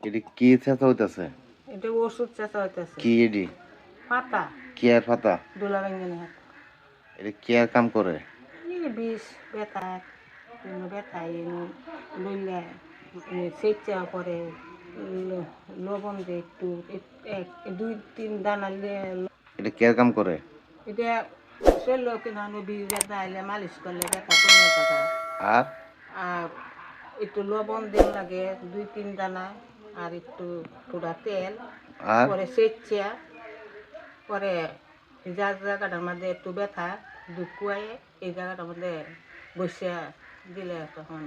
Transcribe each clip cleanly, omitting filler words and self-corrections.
এটি কি চেঁচা হইতাছে? এটা ওষুধ চেঁচা হইতেছে। কি এডি? পাতা কি আর পাতা? দোলা বেঙ্গনে হাত। এটা কি আর কাম করে? এই বিষ ব্যথা ব্যথা লইলে সেচা পরে লবণ দিয়ে একটু দুই তিন দানা এটা কি আর কাম করে? এটা শরীর কিনা বিষ ব্যথা আইলে মালিশ করলে ব্যথা কমে থাকা। আর আর একটু লবণ দেওয়া লাগে দুই তিন দানা, আর একটু পুরা তেল, আর পরে সেচা পরে যার জায়গাটার মধ্যে একটু ব্যথা দুধ কুয়াইয়ে এই জায়গাটার মধ্যে বসিয়া দিলে তখন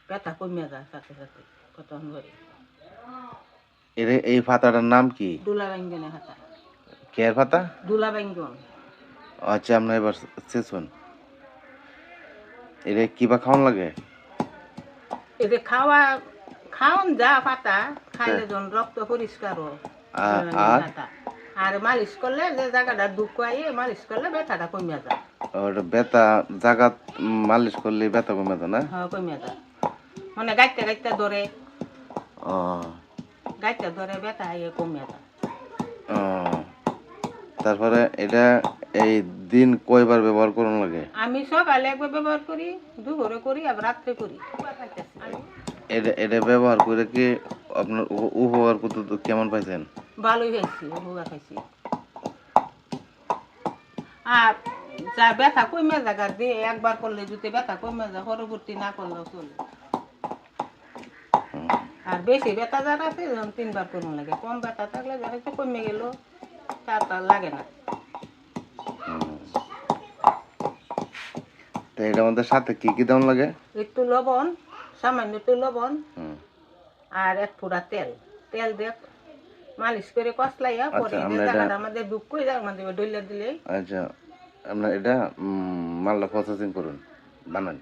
ব্যথা কমে যায় সাথে সাথে তখন ধরে। এই পাতাটার নাম কি? দুলা ব্যঞ্জনে হাতা। কি আর পাতা? দুলা ব্যঞ্জন। আচ্ছা, আমরা এবার চেঁচুন। এটা কিবা খাওয়ান লাগে? এতে খাওয়ান যা পাতা খাইলে যখন রক্ত পরিষ্কার হয়। আর আর মালিশ করলে যে জায়গাটা দুঃখ আইয়ে মালিশ করলে ব্যথাটা কমে যায়। ওটা ব্যথা জায়গা মালিশ করলে ব্যথা কমে যায় না? হ্যাঁ, কমে যায়। মানে গাইতে গাইতে ধরে ও গাইতে ধরে ব্যথা আইয়ে কমে যায়। ও, তারপরে এটা এই দিন কয়বার ব্যবহার করুন লাগে? আমি সকালে একবার ব্যবহার করি, দুপুরে করি, আবার রাত্রে করি। এটা ব্যবহার করে কি আপনার উপকার করতে কেমন পাইছেন? ভালোই খাইছি, উপকার খাইছি। আর যা ব্যথা কমে জায়গা দিয়ে একবার করলে যদি ব্যথা কমে যায় পরবর্তী না করলেও চলে। আর বেশি ব্যথা যারা আছে তিনবার করুন লাগে, কম ব্যথা থাকলে যারা একটু কমে গেল তার লাগে না। তো এটার মধ্যে সাথে কি কি দাম লাগে? একটু লবণ, সামান্য একটু লবণ, আর এক ফোঁটা তেল। তেল দিয়ে মালিশ করে কষলাইয়া পরে যে জায়গাটা আমাদের দুঃখ করে যায় আমাদের ডইলা দিলে। আচ্ছা, আপনার এটা মালটা প্রসেসিং করুন, বানান।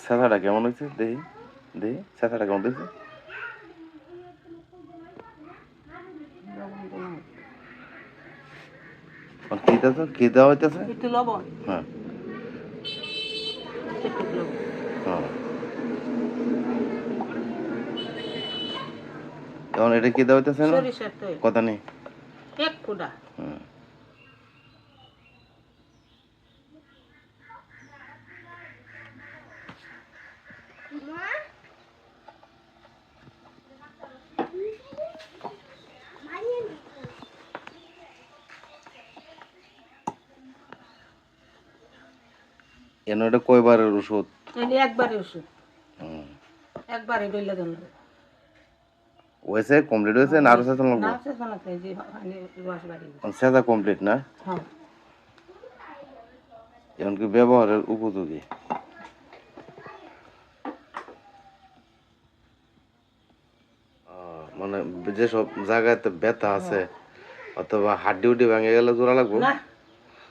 চেঁচাটা কেমন হয়েছে? দেখি দেখি চেঁচাটা কেমন হয়েছে? কি দেওয়া হইতেছে? একটু লবণ। হ্যাঁ একটু লবণ। হ্যাঁ। এখন এটা কি দেওয়া হইতেছে? সরিষার তেল কথা নেই, এক ফোঁটা। এন এটা কয়বারের ওষুধ? একবারে ওষুধ, একবারে ডইলা দেন। হয়েছে কমপ্লিট হয়েছে না আরো চেঁচা লাগবো? না চেতনা যে রস বাড়ি। চেঁচা কমপ্লিট না? হ্যাঁ। এখন কি ব্যবহারের উপযোগী? মানে যেসব জায়গায় ব্যথা আছে অথবা হাড্ডি উড্ডি ভেঙে গেলে জোড়া লাগবো? না,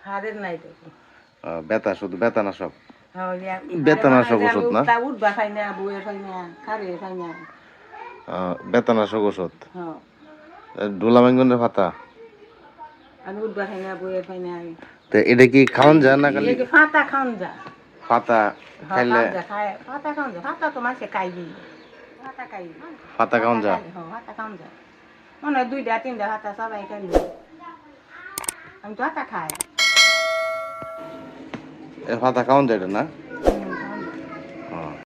হাড়ের নাই তো। ব্যথা শুধু ব্যথানাশক? হ্যাঁ, ব্যথানাশক ওষুধ না? উঠবা খাই না, বউয়ের খাই না, খারে খাই না। ব্যথানাশক ওষুধ। হ্যাঁ, ডোলা বেঙ্গনের পাতা? আমি উঠবা খাই না, বউয়ের খাই না। তো এটা কি খাওয়ান যায় না? খালি পাতা খাওন যা। পাতা খাইলে? পাতা খাওন যা, পাতা তো মাসে খাইবি। পাতা খাই, পাতা খাওয়ান যায়? পাতা খাওন যা। মনে হয় 2টা 3টা পাতা সবাই খাইল। আমি তো পাতা খাই। পাতা খাওয়ান যায় না?